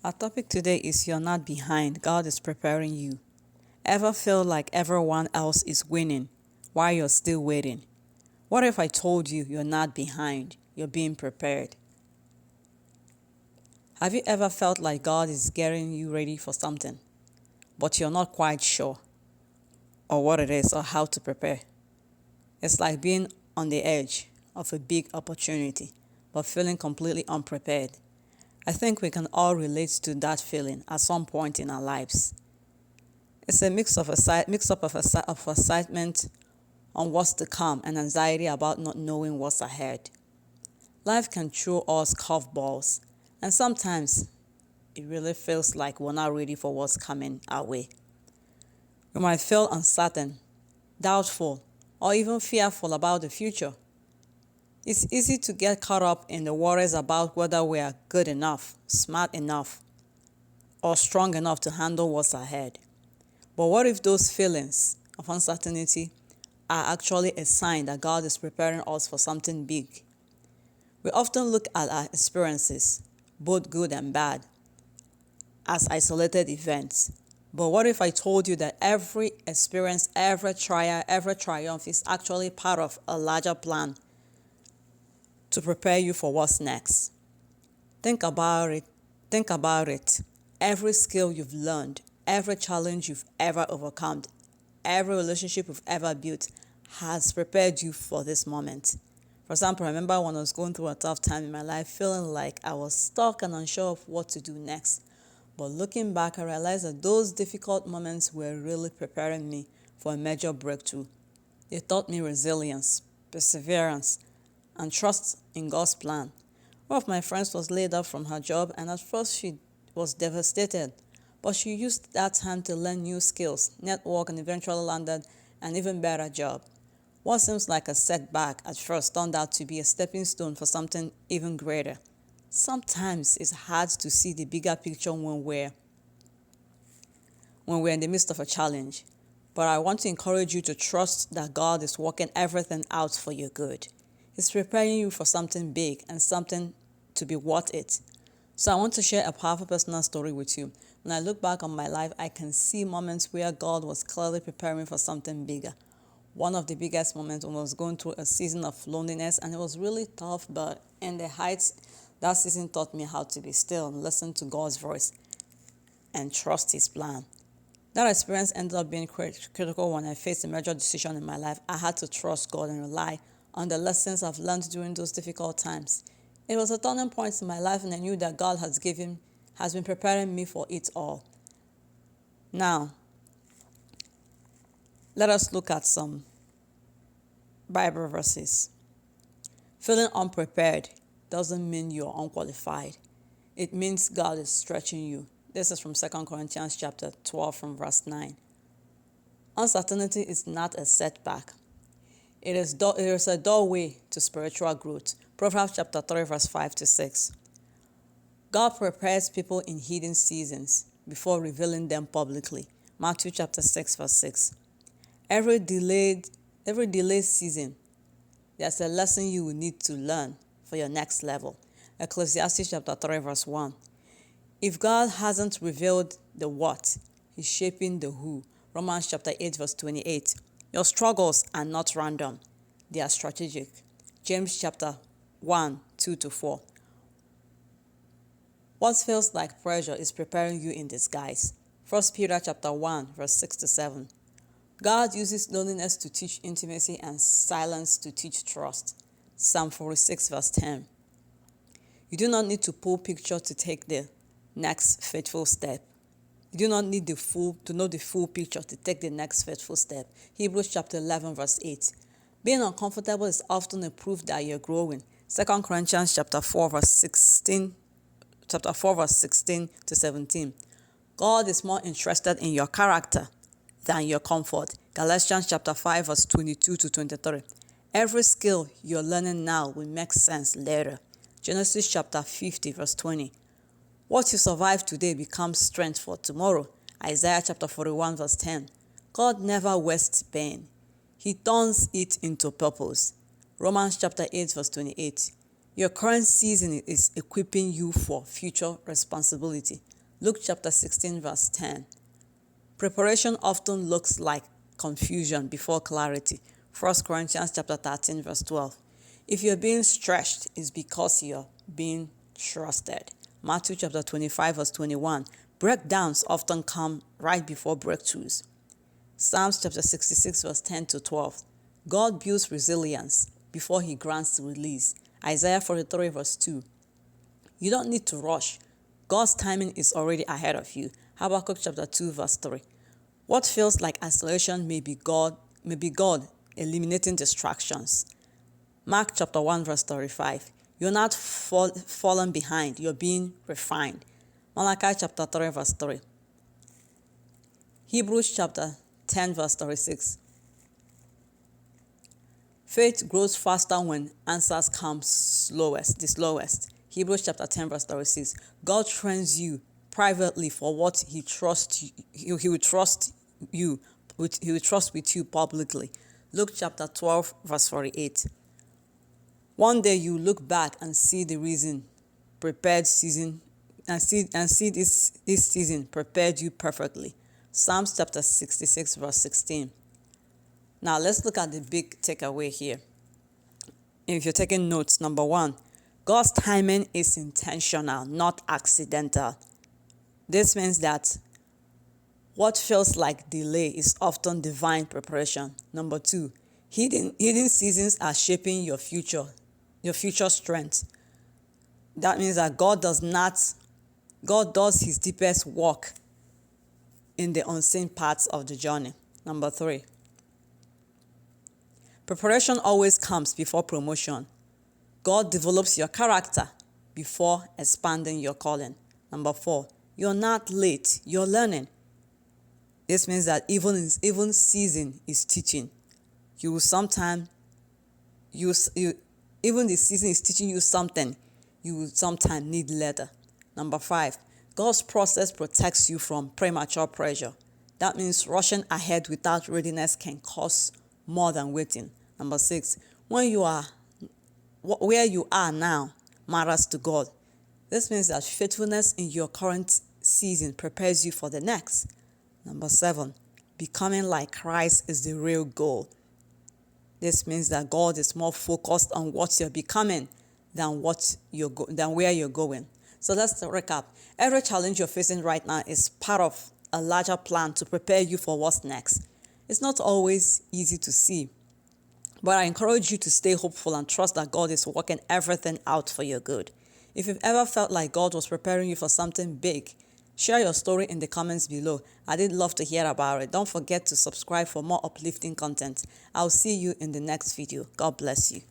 Our topic today is You're Not Behind, God is Preparing You. Ever feel like everyone else is winning while you're still waiting? What if I told you you're not behind, you're being prepared? Have you ever felt like God is getting you ready for something, but you're not quite sure or what it is or how to prepare? It's like being on the edge of a big opportunity, but feeling completely unprepared. I think we can all relate to that feeling at some point in our lives. It's a mix up of excitement on what's to come and anxiety about not knowing what's ahead. Life can throw us curveballs, and sometimes it really feels like we're not ready for what's coming our way. We might feel uncertain, doubtful, or even fearful about the future. It's easy to get caught up in the worries about whether we are good enough, smart enough, or strong enough to handle what's ahead. But what if those feelings of uncertainty are actually a sign that God is preparing us for something big? We often look at our experiences, both good and bad, as isolated events. But what if I told you that every experience, every trial, every triumph is actually part of a larger plan to prepare you for what's next? Think about it. Think about it. Every skill you've learned, every challenge you've ever overcome, every relationship you've ever built has prepared you for this moment. For example, I remember when I was going through a tough time in my life, feeling like I was stuck and unsure of what to do next. But looking back, I realized that those difficult moments were really preparing me for a major breakthrough. They taught me resilience, perseverance, and trust in God's plan. One of my friends was laid off from her job, and at first she was devastated. But she used that time to learn new skills, network, and eventually landed an even better job. What seems like a setback at first turned out to be a stepping stone for something even greater. Sometimes it's hard to see the bigger picture when we're in the midst of a challenge. But I want to encourage you to trust that God is working everything out for your good. He's preparing you for something big and something to be worth it. So I want to share a powerful personal story with you. When I look back on my life, I can see moments where God was clearly preparing me for something bigger. One of the biggest moments when I was going through a season of loneliness, and it was really tough, but in the heights, that season taught me how to be still and listen to God's voice and trust His plan. That experience ended up being critical when I faced a major decision in my life. I had to trust God and rely on the lessons I've learned during those difficult times. It was a turning point in my life, and I knew that God has been preparing me for it all. Now, let us look at some Bible verses. Feeling unprepared doesn't mean you're unqualified. It means God is stretching you. This is from 2 Corinthians chapter 12 from verse 9. Uncertainty is not a setback. It is a doorway to spiritual growth. Proverbs chapter 3 verse 5 to 6. God prepares people in hidden seasons before revealing them publicly. Matthew chapter 6 verse 6. Every delayed season, there's a lesson you will need to learn for your next level. Ecclesiastes chapter 3 verse 1. If God hasn't revealed the what, He's shaping the who. Romans chapter 8 verse 28. Your struggles are not random. They are strategic. James chapter 1, 2 to 4. What feels like pressure is preparing you in disguise. 1 Peter chapter 1 verse 6 to 7. God uses loneliness to teach intimacy and silence to teach trust. Psalm 46 verse 10. You do not need to pull picture to take the next faithful step. You do not need to know the full picture to take the next faithful step. Hebrews chapter 11 verse 8. Being uncomfortable is often a proof that you're growing. 2 Corinthians chapter 4 verse 16 to 17. God is more interested in your character than your comfort. Galatians chapter 5 verse 22 to 23. Every skill you're learning now will make sense later. Genesis chapter 50 verse 20. What you survive today becomes strength for tomorrow. Isaiah chapter 41 verse 10. God never wastes pain. He turns it into purpose. Romans chapter 8 verse 28. Your current season is equipping you for future responsibility. Luke chapter 16 verse 10. Preparation often looks like confusion before clarity. 1 Corinthians chapter 13 verse 12. If you're being stretched, it's because you're being trusted. Matthew chapter 25 verse 21. Breakdowns often come right before breakthroughs. Psalms chapter 66 verse 10 to 12. God builds resilience before he grants release. Isaiah 43 verse 2. You don't need to rush. God's timing is already ahead of you. Habakkuk chapter 2 verse 3. What feels like isolation may be God eliminating distractions. Mark chapter 1 verse 35. You're not fallen behind, you're being refined. Malachi chapter 3 verse 3. Hebrews chapter 10 verse 36. Faith grows faster when answers come the slowest. Hebrews chapter 10 verse 36. God trains you privately for what he will trust with you publicly. Luke chapter 12 verse 48. One day you look back and see the reason prepared season and see this season prepared you perfectly. Psalms chapter 66 verse 16. Now let's look at the big takeaway here. If you're taking notes, number 1, God's timing is intentional, not accidental. This means that what feels like delay is often divine preparation. Number 2, hidden seasons are shaping your future strength. That means that God does his deepest work in the unseen parts of the journey. Number 3, preparation always comes before promotion. God develops your character before expanding your calling. Number 4, you're not late, you're learning. This means that even season is teaching. Even the season is teaching you something you will sometime need later. Number 5, God's process protects you from premature pressure. That means rushing ahead without readiness can cause more than waiting. Number 6, where you are now matters to God. This means that faithfulness in your current season prepares you for the next. Number 7, becoming like Christ is the real goal. This means that God is more focused on what you're becoming than where you're going. So let's recap. Every challenge you're facing right now is part of a larger plan to prepare you for what's next. It's not always easy to see, but I encourage you to stay hopeful and trust that God is working everything out for your good. If you've ever felt like God was preparing you for something big, share your story in the comments below. I'd love to hear about it. Don't forget to subscribe for more uplifting content. I'll see you in the next video. God bless you.